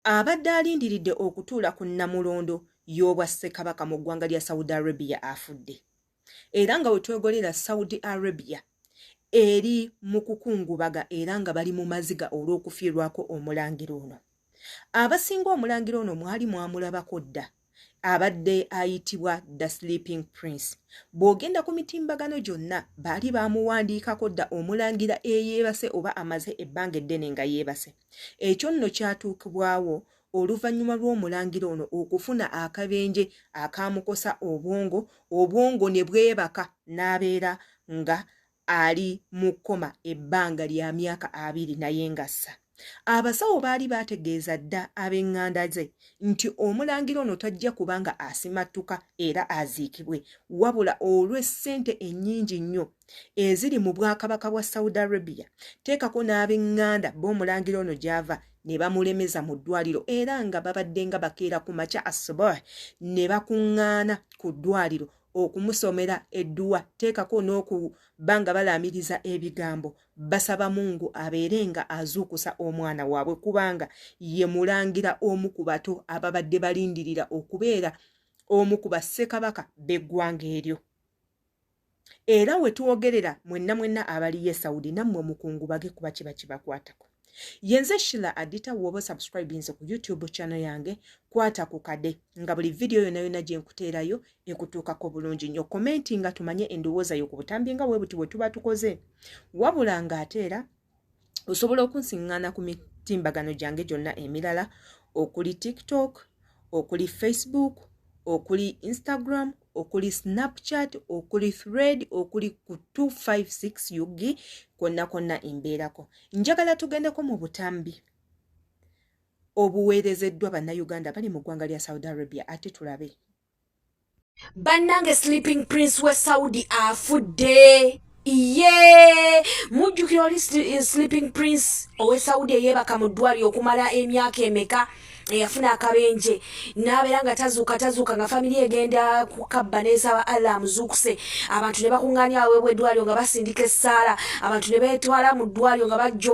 abadde alindiridde okutuula ku nnamulondo y'obwa Ssekabaka mu ggwanga lya Saudi Arabia afudde. Era nga we twegolera Saudi Arabia eri mu kukungubaga era nga bali mu maziga olw'okufiirwako omulangira ono. Abasinga omulangira ono mwali mwamulabako dda abadde ayitibwa The Sleeping Prince. Bw'ogenda ku mitimbagano gyonna baali baamuwandiikako dda omulangira eyeebase oba amaze ebbanga eddene nga yeebase. Ekyo nno kyatuukibwawo oluvannyuma lw'omulangira ono okufuna akabenje akaamukosa obwongo ne bwebaka n'abeera nga ali mu kkoma ebbanga lya myaka 2 naye ngassa. Abasawo baali bategeeza dda ab'eŋŋanda ze nti omulangira ono tajja kubanga asimattuka era aziikibwe, wabula olw'essente ennyingi nnyo eziri mu bwakabaka bwa Saudi Arabia, teekako n'ab'eŋŋanda b'omulangira ono gy'ava ne bamulemeza mu ddwaliro era nga babadde nga bakeera ku makya asubuhi ne bakuŋŋaana ku ddwaliro okumusomera edduwa, teekako n'okuba nga balaamiriza ebigambo basaba Mungu abeere nga azuukusa omwana waabwe kubanga ye mulangira omu ku bato ababadde balindirira okubeera omu ku bassekabaka b'eggwanga eryo. Era we twogerera mwenna abaliye Saudi nammwe mukungubage kuba kiba kibakwatako. Yenze Sheila Adita woba subscribinze ku YouTube channel yange, kwata ku kade nga buli video yonna gye nkuteerayo ekutuukako bulungi nnyo. Commenti nga tumanye endowooza yo ku butambi nga bwe buti bwe tuba tukoze. Wabula ng'ateera osobola okunsiŋŋaana ku mitimbagano gyange gyonna emirala okuli TikTok, okuli Facebook, okuli Instagram, okuli Snapchat, okuli Thread, okuli ku 256 yugi konna imbeerako. Njagala tugendeko mu butambi obuweerezeddwa bannayuganda bali mu ggwanga lya Saudi Arabia ate tulabe. Bannange Sleeping Prince we Saudi afudde. Ye mujjukira oli Sleeping Prince owe Saudi yeebaka mu ddwaliro okumala emyaka emeka eyafuna akabenje n'abeera nga tazuuka nga family egenda kukabba n'esaba Allah amuzuukuse, abantu ne bakuŋŋaanya aweebwa eddwaliro nga basindika essaala, abantu ne beetwala mu ddwaliro nga bajja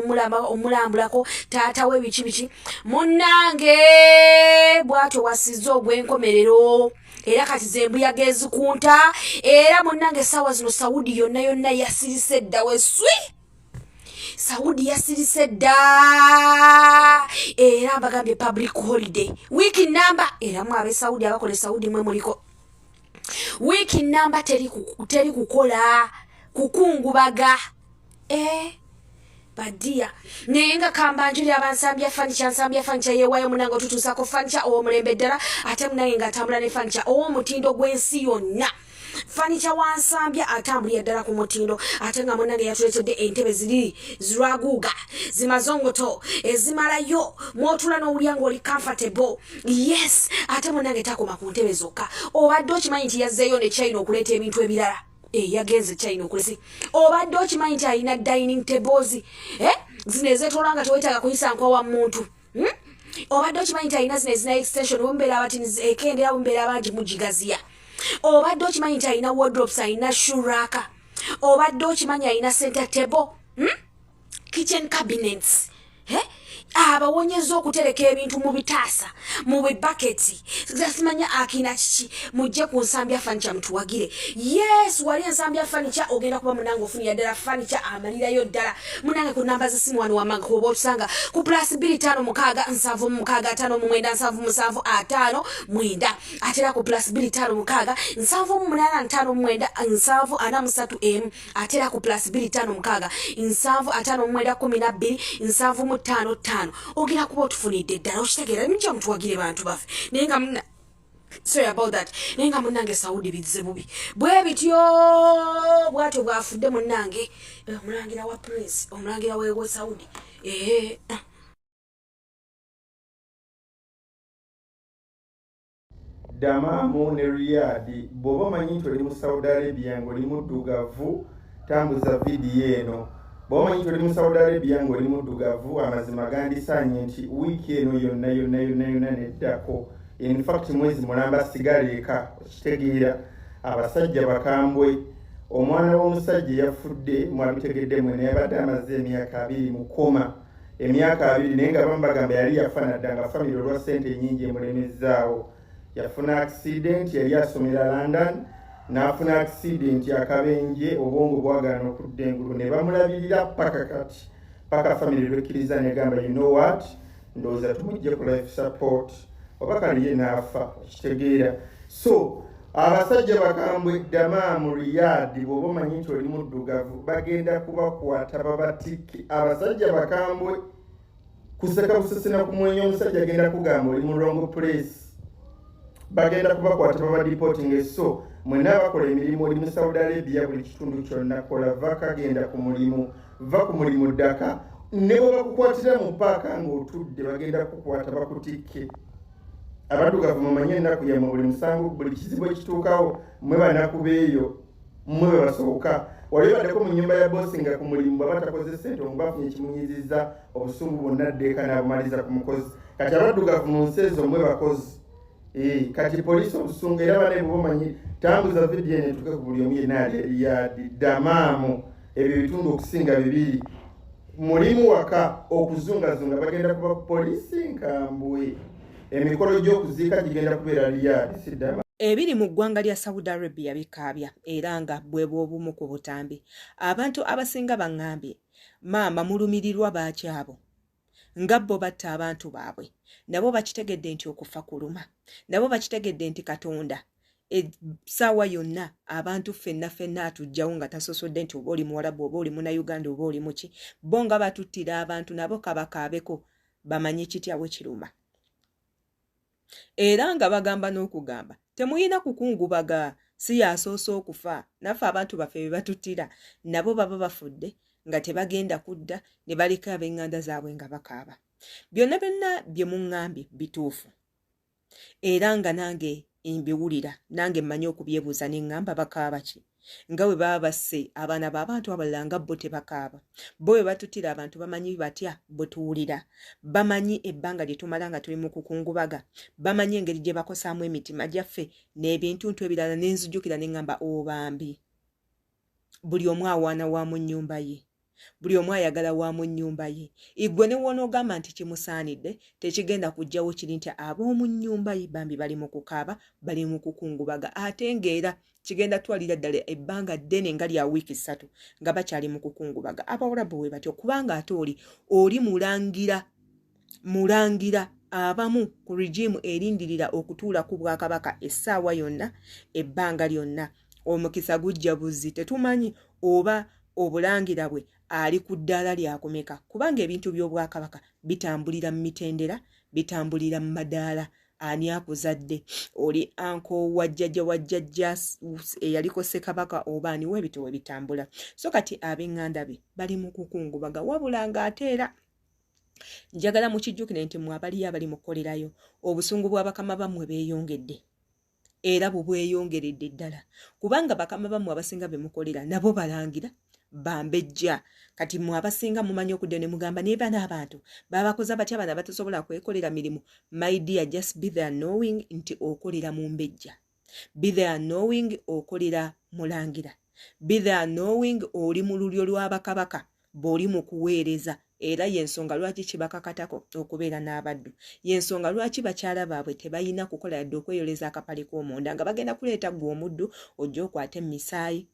omulambulako taata we biki munnange bw'atyo wasizza ogw'enkomerero. Era kati zembuyaga ezikunta era munnange essaawa zino Saudi yonna yasirise dda weswi. Saudi yasirise dda era mbagambye public holiday week number era mwabe Saudi abakole Saudi mwe muliko week number teri kukola kukungubaga badia nenga kambanjuli abansambya furniture yewayo munango tutusako furniture owo mulembe ddala ate munange ngatambula ne furniture owo mutindo gwensi yonna. Furniture wansambya atambulira ddala ku mutindo ate nga munange yatuletedde entebe ziri zirwaguuga zimazongoto ezimalayo mwotula n'owulya ng'oli comfortable. Yes, ate munange takoma ku ntebe zokka. Obadde okimanyi nti yazzeeyo ne China okuleeta ebintu ebirala. Yagenze China okulesi. Obadde okimanyi nti alina dining tables zino ezeetoola nga tewetaaga kuyisa nkwawa muntu. Obadde okimanyi nti alina zino ezina extension bumbeera abatini ekendera bumbeera abangi mugigaziya. Obadde okimanyi nti alina wardrobes, alina shuraka. Obadde okimanyi alina center table, kitchen cabinets. Abawonyeza okutereka ebintu mu bitaasa mu bibaketi zasimanya akina kiki mujje ku nsambya furniture mtuwagire. Yes, wali ensambya furniture ogenda kuba munange ofunira ddala furniture amalirayo ddala munange ku namba z'essimu wano wamanga kuba otusanga ku +25675975 atera ku +25875859 atera ku +256712 ogera kuba otufunidde ddala okitegeera nimujja mutuwagire bantu baffe naye nga sorry about that naye nga munnange Saudi bizze bubi bwe bityo bwatyo bwafudde munnange omulangira wa Prince omulangira we Saudi Damamu ne Riyadh bw'oba omanyi nti oli mu Saudi Arabia ng'oli muddugavu tambuza vidiyo eno. Bw'omanyi nti oli mu Saudi Arabia ng'oli muddugavu amazima gandisaanye nti wiiki eno yonna neddako. In fact mwezi mulamba sigala eka okitegeera abasajja bakambwe. Omwana w'omusajja yafudde mwabitegedde mwe naye abadde amaze emyaka 2 mu kkoma emyaka 2 naye nga bambagamba yali yafana ddanga famire olwa ssente nyingi emulemezaawo. Yafuna accident, yali asomera London n'afuna accident akabenje obwongo bwagaana okudda engulu ne bamulabirira paka kati paka famire lwekkiriza negamba you know what ndowooza tumujje ku life support oba kaliye n'afa okitegeera. So abasajja bakambwe Dammam Riyadh bw'oba omanyi nti oli muddugavu bagenda kubakwata babatiki. Abasajja bakambwe kuseka busesena kumwenya omusajja agenda kugamba oli mu wrong place bagenda kubakwata babadipoting. So mwena bakola emirimu oli mu Saudi Arabia buli kitundu kyonna kola vaka genda ku mulimu va ku mulimu ddaka ne bwe bakukwatira mu paaka ng'otudde bagenda kukwata bakutikke. Abaddugavu mumanye ennaku yammwe buli musango buli kizibu ekituukawo mmwe banaku beeyo mmwe bwe basooka. Wali baddeko mu nnyumba ya boosi nga ku mulimu baba takoze ssente omubafunye ekimunyizizza obusungu bwonna ddeeka n'abumaliza ku mukozi. Kati abaddugavu mu nsi ezo mmwe bakozi. Kati poliisi obusungu era bane bwe bamanyi tambuza vidiyo eno etuuke ku buli omu yenna ali Riyadh Dammam ebyo bitundu okusinga 2 mulimu waka okuzungazunga bagenda kuba poliisi nkambwe. Emikolo gy'okuziika gigenda kubeera Riyadh si Dammam. Ebiri mu ggwanga lya Saudi Arabia bikaabya era nga bwe bw'obumu ku butambi. Abantu abasinga baŋŋambye maama mulumirirwa baakyabo nga bo batta abantu baabwe nabo bakitegedde nti okufa kuluma nabo bakitegedde nti Katonda essaawa yonna abantu ffenna atujjawo nga tasosodde nti oba oli Muwarabu oba oli Munnayuganda oba oli muki bo nga batuttira abantu nabo kabakaabeko bamanyi kityawe kiruma. Era nga bagamba n'okugamba temuyina kukungubaga si yasoose okufa naffe abantu baffe be batuttira nabo baba bafudde nga tebagenda kudda ne baleka ab'eŋŋanda zaabwe nga bakaaba. Byonna bye muŋŋambye bituufu era nga nange mbiwulira nange mmanyi okubyebuuza ne ŋŋamba bakaaba ki nga bwe baba basse abaana b'abantu abalala nga bo tebakaaba. Bo bwe batuttira abantu bamanyi batya bwe tuwulira, bamanyi ebbanga lye tumala nga tuli mu kukungubaga, bamanyi engeri gye bakosaamu emitima gyaffe n'ebintuntu ebirala n'enzijukira ne ŋŋamba obambi. Buli omu awaana wa mu nnyumba ye, buli omu ayagala wa mu nnyumba ye. Igwe ne w'onoogamba nti kimusaanidde tekigenda kujjawo kiri nti ab'omu nnyumba ye bambi bali mu kukaaba bali mu kukungubaga ate ng'era kigenda twalira ddala ebbanga ddene nga lya wiiki 3 nga bakyali mu kukungubaga. Abawarabu bwe batyo kubanga ate oli mulangira abamu ku regimu erindirira okutuula ku bwakabaka essaawa yonna ebbanga lyonna. Omukisa gujja buzzi tetumanyi oba obulangira bwe ali ku ddaala lyakumeka kubanga ebintu by'obwakabaka bitambulira mu mitendera bitambulira mu madaala. Ani akuzadde oli anko wajjajja eyaliko Ssekabaka oba ani w'ebito we bitambula. So kati ab'eŋŋanda be bali mu kukungubaga wabula ng'ate era njagala mukijjukire nti mwe abaliyo abali mu kukolerayo obusungu bwa bakama bammwe beeyongedde era bweyongeredde ddala kubanga bakama bammwe abasinga be mukolera nabo balangira bambejja. Kati mwe abasinga mumanyi okudde ne mugamba niba n'abantu babakoza batya bana batasobola kwekolera mirimu. My dear, just be there knowing nti okolera mu mbejja, be there knowing okolera mulangira, be there knowing oli mu lulyo lw'abakabaka bw'oli mu kuweereza. Era yensonga lwaki kibakakatako okubeera n'abaddu, yensonga lwaki bakyala baabwe tebayina kukola yadde okweyoleza akapale k'omunda nga bagenda kuleeta gwe omuddu ojja okwate mu misaayi,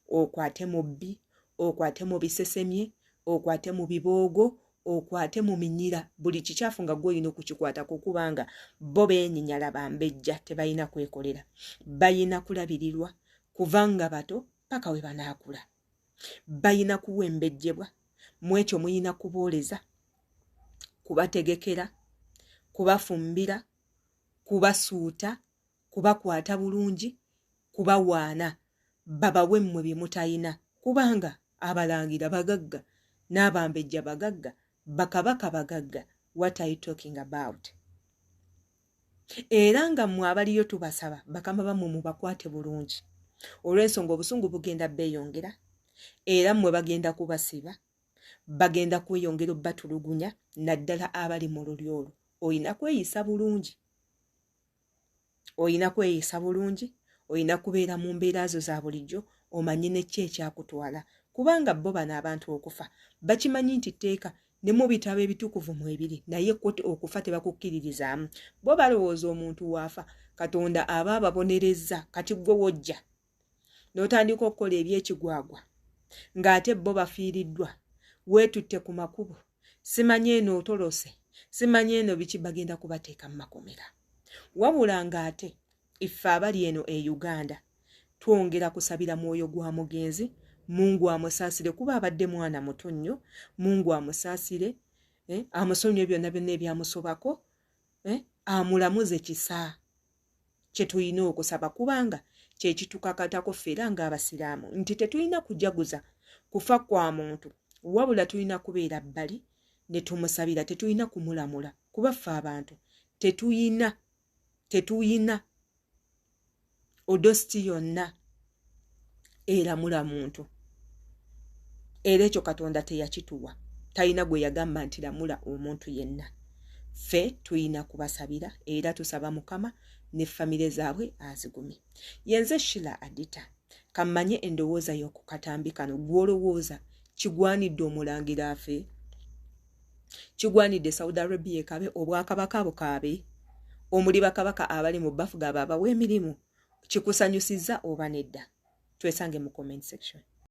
okwate mu bbi, okwate mu bisesemye, okwate mu biboogo, okwate mu minyira. Buli kikyafu nga gwe olina okukikwatako kubanga bo beenyinyala bambejja tebalina kwekolera. Bayina kulabirirwa kuva nga bato paka we banaakula. Bayina kuwembejjebwa mu ekyo muyina kubooleza, kubategekera, kubafumbira, kubasuuta, kubakwata bulungi, kubawaana, babawe mmwe bye mutayina kubanga abalangira bagagga n'abambejja bagagga, bakabaka bagagga. What are you talking about? Era nga mmwe abaliyo tubasaba bakama bammwe mubakwate bulungi olw'ensonga obusungu bugenda beeyongera era mmwe bagenda kubasiba, bagenda kweyongera batulugunya naddala abali mu lulyo olwo. Oyina kweyisa bulungi, oyina kweyisa bulungi, oyina kubeera mu mbeera zo za bulijjo omanye ne ki ekyakutwala kubanga bo bano abantu okufa bakimanyi nti tteeka ne mu bitabo ebitukuvu mu ebiri naye koti okufa tebakukkiririzaamu bo balowooza omuntu waafa Katonda aba ababonerezza kati gwe wojja n'otandika okukola ebyekigwagwa ng'ate bo bafiiriddwa weetutte ku makubo simanyi eno otolose simanyi eno biki bagenda kubateeka mu makomera wabula ng'ate ife abali eno e Uganda twongera kusabira mwoyo gwa mugenzi Mungu amusaasire kuba abadde mwana muto nnyo Mungu amusaasire amusonye byonna byonna ebyamusobako amulamuze kisa kye tulina okusaba kubanga kye kitukakatako ffera ng'abasiraamu nti tetulina kujaguza kufa kwa muntu wabula tulina kubeera bbali ne tumusabira tetulina kumulamula kuba ffe abantu tetuyina odositi yonna eramula muntu era ekyo Katonda teyakituwa talina gwe yagamba nti lamula omuntu yenna ffe tulina kubasabira era tusaba Mukama ne famire zaabwe azigumye yenze Sheila Adita kammanye endowooza y'okukatambi kano gw'olowooza kigwanidde omulangira afe kigwanidde Saudi Arabia ekabe obwakabaka bukaabe omuli bakabaka abali mu bbafu gaaba abawa emirimu kikusanyusizza oba nedda twesange mu comment section